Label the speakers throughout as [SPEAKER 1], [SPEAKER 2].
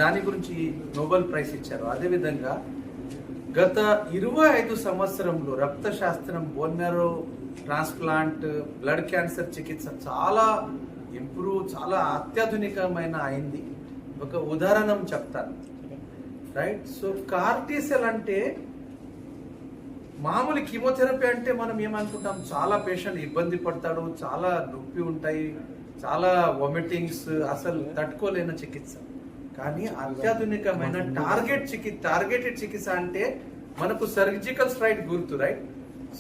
[SPEAKER 1] దాని గురించి Nobel prize ఇచ్చారు. అదేవిధంగా గత 25 సంవత్సరంలో రక్త శాస్త్రం, bone marrow transplant, blood cancer చికిత్స చాలా ఇంప్రూవ్, చాలా అత్యాధునికమైన అయింది. ఒక ఉదాహరణ చెప్తాను, రైట్? సో కార్టీ సెల్ అంటే మామూలు కీమోథెరపీ అంటే మనం ఏమనుకుంటాం, చాలా పేషెంట్ ఇబ్బంది పడతాడు, చాలా నొప్పి ఉంటాయి, చాలా వామిటింగ్స్, అసలు తట్టుకోలేని చికిత్స. కానీ అత్యాధునికమైన టార్గెటెడ్ చికిత్స అంటే మనకు సర్జికల్ స్ట్రైక్ గుర్తు, రైట్?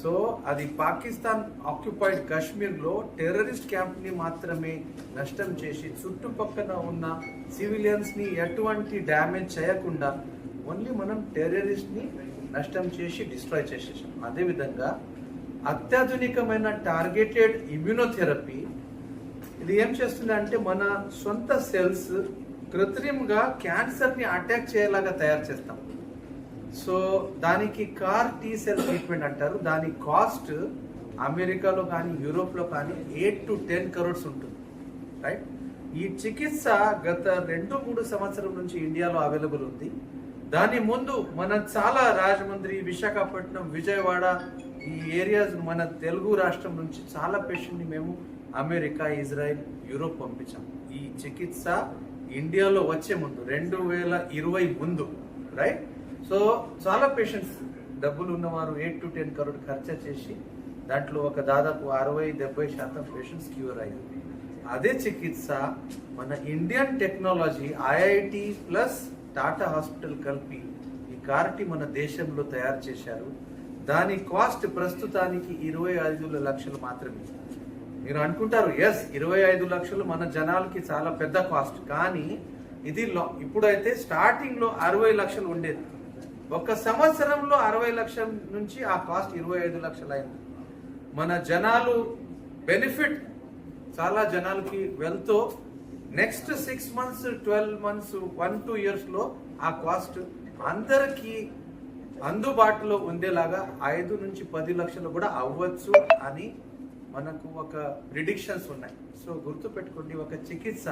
[SPEAKER 1] సో అది పాకిస్తాన్ ఆక్యుపైడ్ కాశ్మీర్ లో టెర్రరిస్ట్ క్యాంప్ ని మాత్రమే నష్టం చేసి చుట్టుపక్కల ఉన్న సివిలియన్స్ ని ఎటువంటి డ్యామేజ్ చేయకుండా ఓన్లీ మనం టెర్రరిస్ట్ ని నష్టం చేసి డిస్ట్రాయ్ చేసేసాం. అదేవిధంగా అత్యాధునికమైన టార్గెటెడ్ ఇమ్యూనోథెరపీ ఇది ఏం చేస్తుంది అంటే మన సొంత సెల్స్ కృత్రిమంగా క్యాన్సర్ ని అటాక్ చేయలాగా తయారు చేస్తాం. సో దానికి కార్ టీ సెల్ ట్రీట్మెంట్ అంటారు. దాని కాస్ట్ అమెరికాలో కానీ యూరోప్ లో కానీ 8 to 10 crores ఉంటుంది, రైట్? ఈ చికిత్స గత 2-3 సంవత్సరం నుంచి ఇండియాలో అవైలబుల్ ఉంది. దాని ముందు మన చాలా రాజమండ్రి, విశాఖపట్నం, విజయవాడ ఈ ఏరియాస్, మన తెలుగు రాష్ట్రం నుంచి చాలా పేషెంట్ ని మేము అమెరికా, ఇజ్రాయెల్, యూరోప్ పంపించాం. ఈ చికిత్స ఇండియాలో వచ్చే ముందు 2020 ముందు, రైట్? సో చాలా పేషెంట్స్, డబ్బులు ఉన్నవారు 8 to 10 crore ఖర్చు చేసి దాంట్లో ఒక దాదాపు 60-70% పేషెంట్స్ క్యూర్ అయ్యారు. అదే చికిత్స మన Indian technology IIT plus Tata hospital కలిపి ఈ కార్టి మన దేశంలో తయారు చేశారు. దాని కాస్ట్ ప్రస్తుతానికి 25 లక్షలు మాత్రమే. మీరు అనుకుంటారు, ఎస్ 25 లక్షలు మన జనాలకి చాలా పెద్ద కాస్ట్, కానీ ఇది ఇప్పుడైతే స్టార్టింగ్ లో 60 లక్షలు ఉండేది. ఒక సంవత్సరంలో 60 లక్షల నుంచి ఆ కాస్ట్ 25 లక్షలు అయింది. మన జనాలు బెనిఫిట్ చాలా జనాలకి వెళ్తూ నెక్స్ట్ 6 months, 12 months, 1-2 years లో ఆ కాస్ట్ అందరికీ అందుబాటులో ఉండేలాగా 5 నుంచి 10 లక్షలు కూడా అవ్వచ్చు అని మనకు ఒక ప్రిడిక్షన్స్ ఉన్నాయి. సో గుర్తు పెట్టుకోండి, ఒక చికిత్స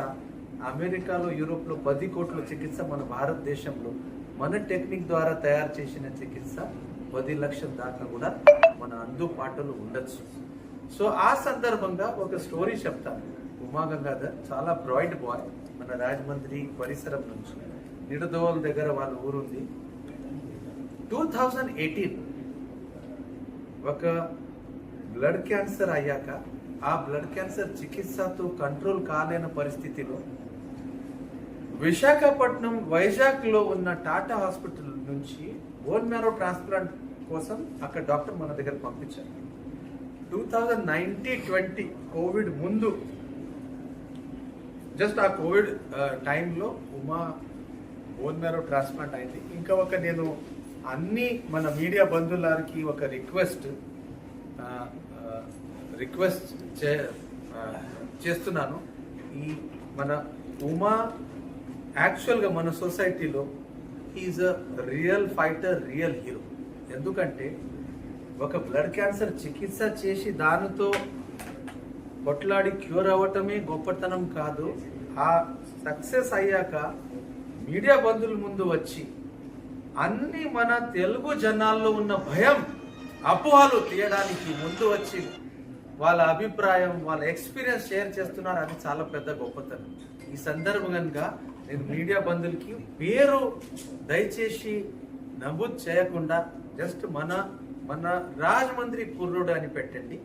[SPEAKER 1] అమెరికాలో, యూరోప్ లో 10 కోట్ల చికిత్స మన భారతదేశంలో మన టెక్నిక్ ద్వారా తయారు చేసిన చికిత్స 10 లక్షల దాకా కూడా మన అందుబాటులో ఉండొచ్చు. సో ఆ సందర్భంగా ఒక స్టోరీ చెప్తాను. ఉమా గంగాధర్ చాలా బ్రైట్ బాయ్, మన రాజమండ్రి పరిసరం నుంచి, నిడదోల్ దగ్గర వాళ్ళ ఊరుంది. 2018 ఒక బ్లడ్ క్యాన్సర్ అయ్యాక ఆ బ్లడ్ క్యాన్సర్ చికిత్సతో కంట్రోల్ కాలేని పరిస్థితిలో విశాఖపట్నం, వైజాగ్ లో ఉన్న టాటా హాస్పిటల్ నుంచి బోన్ మ్యారో ట్రాన్స్ప్లాంట్ కోసం అక్కడ డాక్టర్ మన దగ్గర పంపించారు. 2019-20 కోవిడ్ ముందు, జస్ట్ ఆ కోవిడ్ టైంలో ఉమా బోన్ మ్యారో ట్రాన్స్ప్లాంట్ అయింది. ఇంకా నేను అన్ని మన మీడియా బంధువులకి ఒక రిక్వెస్ట్ చేస్తున్నాను. ఈ మన ఉమా యాక్చువల్గా మన సొసైటీలో is a real fighter, real hero. ఎందుకంటే ఒక బ్లడ్ క్యాన్సర్ చికిత్స చేసి దానితో కొట్లాడి క్యూర్ అవ్వటమే గొప్పతనం కాదు. ఆ సక్సెస్ అయ్యాక మీడియా బంధువుల ముందు వచ్చి అన్ని మన తెలుగు జనాల్లో ఉన్న భయం, అపోహలు తీయడానికి ముందు వచ్చి వాళ్ళ అభిప్రాయం, వాళ్ళ ఎక్స్పీరియన్స్ షేర్ చేస్తున్నారు. అది చాలా పెద్ద గొప్పతనం. ఈ సందర్భంగా నేను మీడియా బంధువులకి పేరు దయచేసి నమోదు చేయకుండా జస్ట్ మన రాజమండ్రి కుర్రోడు అని పెట్టండి.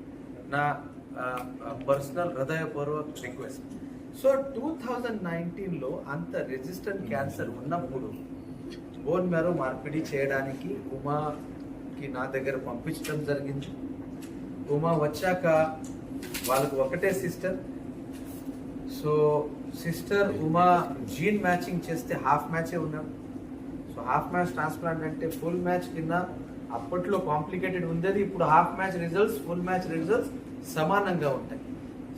[SPEAKER 1] నా పర్సనల్ హృదయపూర్వక రిక్వెస్ట్. సో 2019లో అంత రెసిస్టెంట్ క్యాన్సర్ ఉన్నప్పుడు బోన్ మ్యారో మార్పిడి చేయడానికి ఉమాకి నా దగ్గర పంపించడం జరిగింది. ఉమా వచ్చాక వాళ్ళకు ఒకటే sister. So sister Uma gene matching చేస్తే హాఫ్ మ్యాచే ఉన్నాడు. సో హాఫ్ మ్యాచ్ ట్రాన్స్ప్లాంట్ అంటే ఫుల్ మ్యాచ్ కింద అప్పట్లో కాంప్లికేటెడ్ ఉండేది. ఇప్పుడు half match results, full match results సమానంగా ఉంటాయి.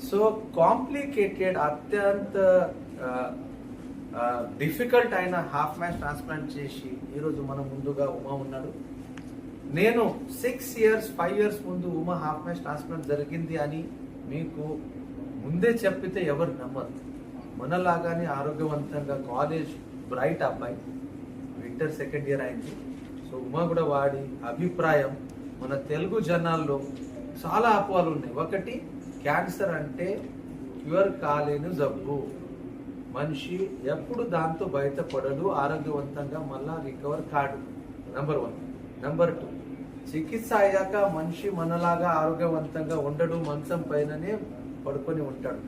[SPEAKER 1] సో కాంప్లికేటెడ్, అత్యంత డిఫికల్ట్ అయిన హాఫ్ మ్యాచ్ ట్రాన్స్ప్లాంట్ చేసి ఈరోజు మన ముందుగా ఉమా ఉన్నాడు. నేను 5 years ముందు ఉమా హాఫ్ మ్యాచ్ ట్రాన్స్ప్లాంట్ జరిగింది అని మీకు ముందే చెప్పితే ఎవరు నమ్మరు. మనలాగానే ఆరోగ్యవంతంగా కాలేజ్ బ్రైట్ అబ్బాయి, ఇంటర్ సెకండ్ ఇయర్ అయింది. సో ఉమా కూడా వాడి అభిప్రాయం, మన తెలుగు జనాల్లో చాలా అపోహలు ఉన్నాయి. ఒకటి, క్యాన్సర్ అంటే క్యూర్ కాలేని జబ్బు, మనిషి ఎప్పుడు దాంతో బయటపడడు, ఆరోగ్యవంతంగా మళ్ళా రికవర్ కాడు. నెంబర్ 1. నెంబర్ 2, చికిత్స అయ్యాక మనిషి మనలాగా ఆరోగ్యవంతంగా ఉండడు, మంచం పైననే పడుకొని ఉంటాడు.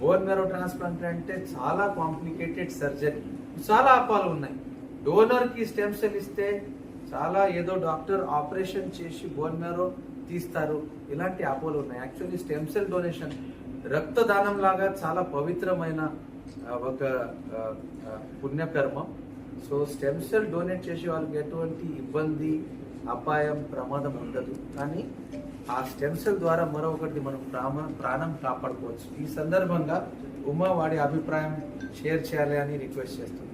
[SPEAKER 1] బోన్ మ్యారో ట్రాన్స్ప్లాంట్ అంటే చాలా కాంప్లికేటెడ్ సర్జరీ, చాలా అపాలు ఉన్నాయి. డోనర్ కి స్టెమ్ సెల్ ఇస్తే చాలా ఏదో డాక్టర్ ఆపరేషన్ చేసి బోన్ మ్యారో తీస్తారు, ఇలాంటి అపోలు ఉన్నాయి. యాక్చువల్లీ స్టెమ్ సెల్ డొనేషన్ రక్తదానం లాగా చాలా పవిత్రమైన ఒక పుణ్యకర్మం. సో స్టెమ్ సెల్ డొనేట్ చేసే వాళ్ళకి ఎటువంటి ఇబ్బంది, అపాయం, ప్రమాదం ఉండదు. కానీ ఆ స్టెమ్ సెల్ ద్వారా మరొకటి మనం ప్రాణం కాపాడుకోవచ్చు. ఈ సందర్భంగా ఉమా వాడి అభిప్రాయం షేర్ చేయాలి అని రిక్వెస్ట్ చేస్తున్నాను.